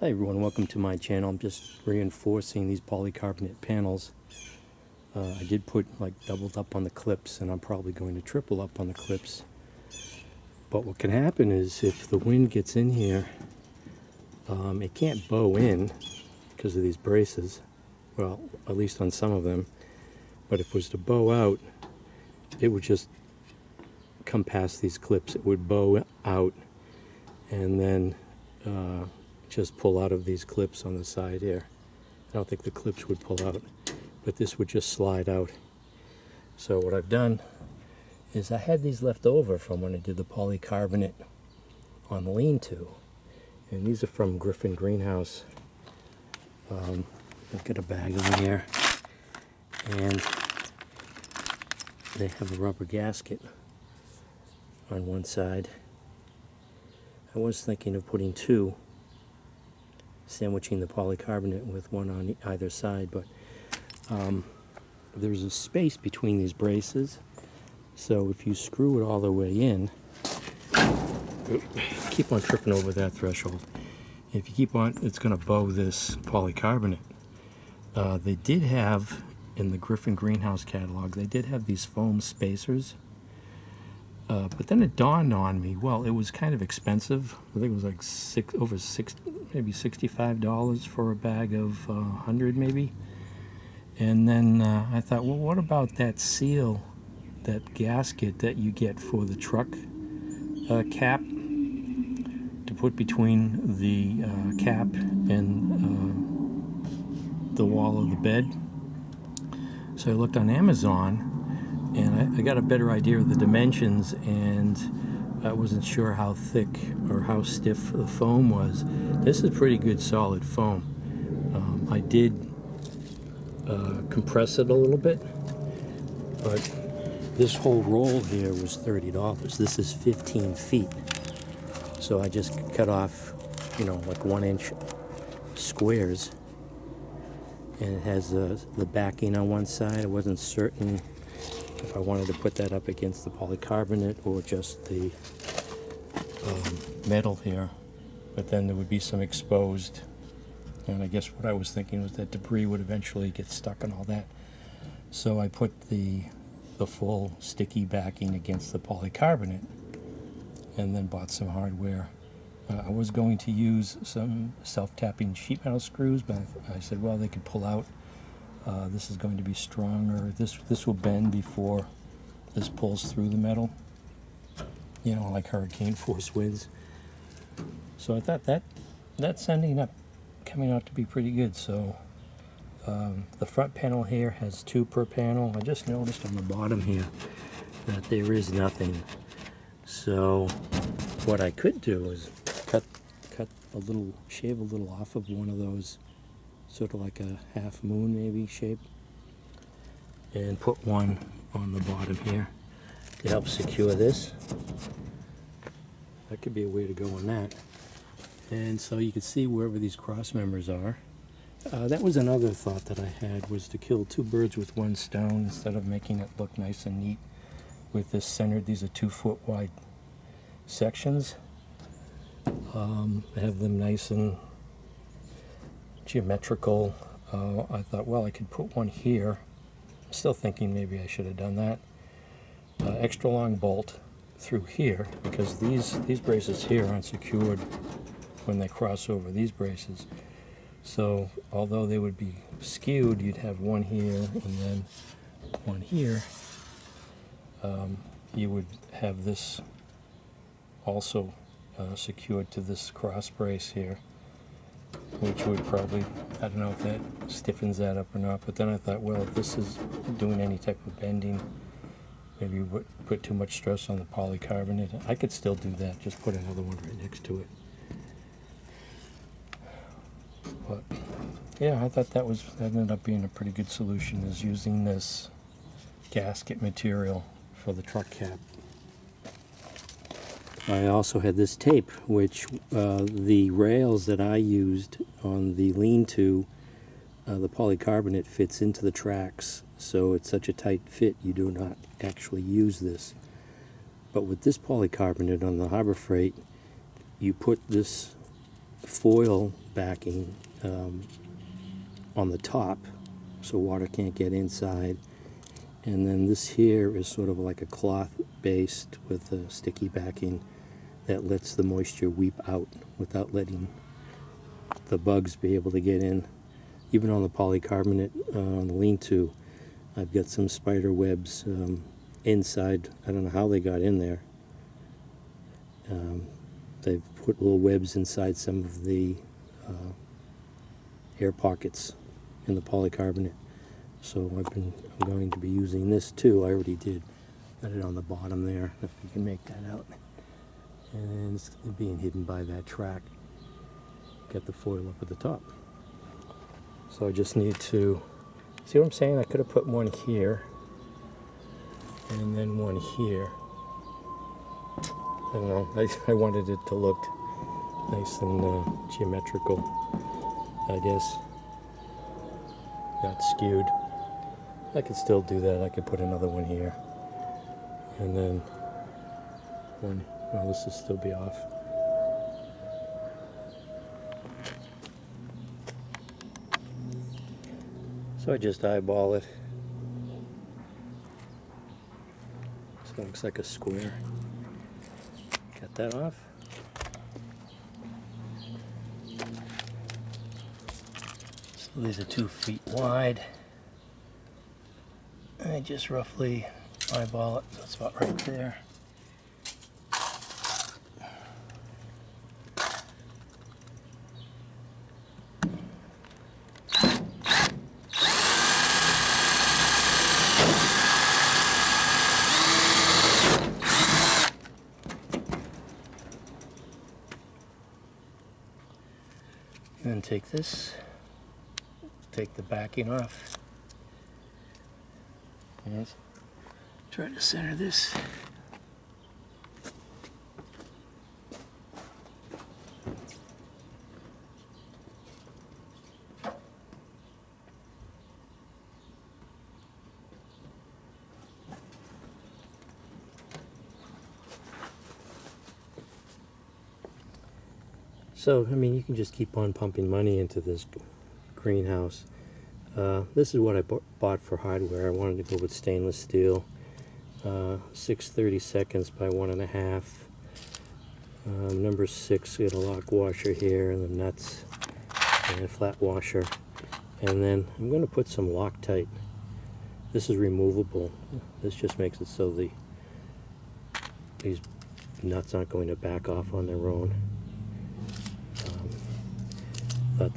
Hi everyone, welcome to my channel. I'm just reinforcing these polycarbonate panels. I did put like doubled up on the clips, and I'm probably going to triple up on the clips. But what can happen is if the wind gets in here, it can't bow in because of these braces. Well, at least on some of them. But if it was to bow out, it would just come past these clips. It would bow out and then just pull out of these clips on the side here. I don't think the clips would pull out, but this would just slide out. So what I've done is I had these left over from when I did the polycarbonate on the lean-to, and these are from Griffin Greenhouse. I've got a bag in here, and they have a rubber gasket on one side. I was thinking of putting two, sandwiching the polycarbonate with one on either side, but there's a space between these braces, so if you screw it all the way in, keep on tripping over that threshold. If you keep on, it's going to bow this polycarbonate. They did have, in the Griffin Greenhouse catalog, they did have these foam spacers. But then it dawned on me, well, it was kind of expensive. I think it was like maybe $65 for a bag of 100 maybe. And then I thought, well, what about that seal, that gasket that you get for the truck cap to put between the cap and the wall of the bed? So I looked on Amazon, and I got a better idea of the dimensions, and I wasn't sure how thick or how stiff the foam was. This is pretty good solid foam. I did compress it a little bit, but this whole roll here was $30. This is 15 feet. So I just cut off, like 1-inch squares, and it has the backing on one side. I wasn't certain if I wanted to put that up against the polycarbonate or just the metal here, but then there would be some exposed, and I guess what I was thinking was that debris would eventually get stuck and all that. So I put the full sticky backing against the polycarbonate, and then bought some hardware. I was going to use some self-tapping sheet metal screws, but I said, well, they could pull out. This is going to be stronger. This will bend before this pulls through the metal, like hurricane force winds. So I thought that's coming out to be pretty good. So the front panel here has 2 per panel. I just noticed on the bottom here that there is nothing. So what I could do is shave a little off of one of those, sort of like a half moon maybe shape, and put one on the bottom here to help secure this. That could be a way to go on that. And so you can see wherever these cross members are. That was another thought that I had, was to kill 2 birds with 1 stone instead of making it look nice and neat with this centered. These are 2-foot wide sections. Have them nice and geometrical. I thought, well, I could put one here. I'm still thinking maybe I should have done that. Extra long bolt through here, because these braces here aren't secured when they cross over these braces. So although they would be skewed, you'd have one here and then one here. You would have this also secured to this cross brace here, which would probably, I don't know if that stiffens that up or not, but then I thought, well, if this is doing any type of bending, maybe you put too much stress on the polycarbonate. I could still do that, just put another one right next to it. But yeah, I thought that ended up being a pretty good solution, is using this gasket material for the truck cap. I also had this tape, which the rails that I used on the lean-to, the polycarbonate fits into the tracks, so it's such a tight fit you do not actually use this. But with this polycarbonate on the Harbor Freight, you put this foil backing on the top so water can't get inside. And then this here is sort of like a cloth based with a sticky backing that lets the moisture weep out without letting the bugs be able to get in. Even on the polycarbonate on the lean-to, I've got some spider webs inside. I don't know how they got in there. They've put little webs inside some of the air pockets in the polycarbonate. So I'm going to be using this too. I already did. Got it on the bottom there, if you can make that out. And it's being hidden by that track. Got the foil up at the top. So I just need to, see what I'm saying? I could have put one here and then one here. I don't know, I wanted it to look nice and geometrical, I guess. Not skewed. I could still do that. I could put another one here. And then one, well, this will still be off. So I just eyeball it. So it looks like a square. Cut that off. So these are 2 feet wide. I just roughly eyeball it, so it's about right there. And then take this, take the backing off. And try to center this. So, I mean, you can just keep on pumping money into this greenhouse. This is what I bought for hardware. I wanted to go with stainless steel, 6/32 by 1.5. Number 6, we got a lock washer here, and the nuts, and a flat washer. And then I'm going to put some Loctite. This is removable. This just makes it so these nuts aren't going to back off on their own. Thought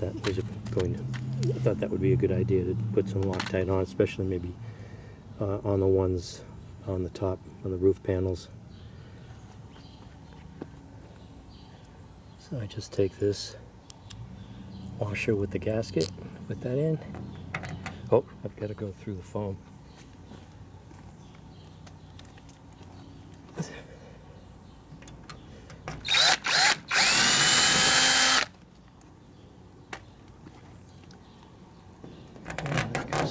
that would be a good idea to put some Loctite on, especially maybe on the ones on the top, on the roof panels. So I just take this washer with the gasket, put that in. Oh, I've got to go through the foam.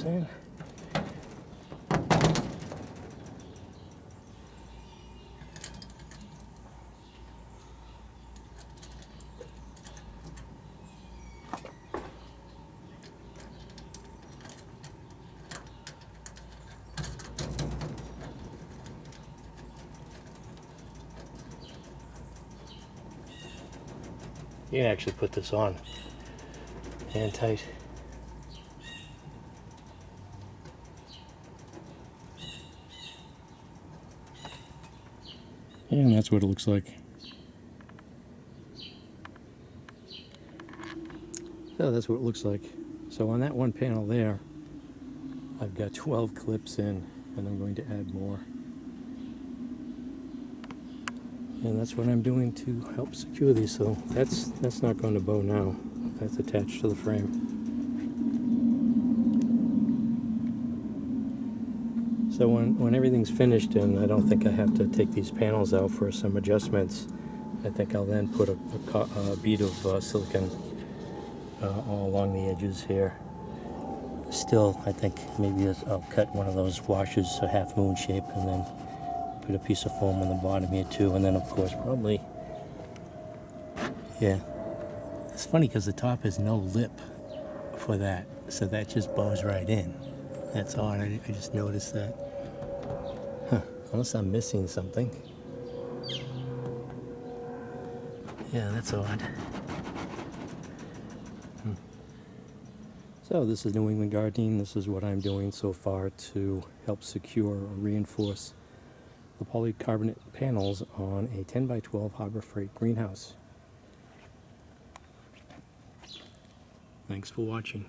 In. You can actually put this on hand tight. And that's what it looks like. So that's what it looks like. So on that one panel there, I've got 12 clips in, and I'm going to add more. And that's what I'm doing to help secure these. So that's not going to bow now. That's attached to the frame. So when everything's finished, and I don't think I have to take these panels out for some adjustments, I think I'll then put a bead of silicone all along the edges here. Still, I think maybe I'll cut one of those washers a half moon shape and then put a piece of foam on the bottom here too. And then of course probably, yeah, It's funny because the top has no lip for that, so that just bows right in. That's odd. I just noticed that. Huh. Unless I'm missing something. Yeah, that's odd. So this is New England Gardening. This is what I'm doing so far to help secure or reinforce the polycarbonate panels on a 10 by 12 Harbor Freight greenhouse. Thanks for watching.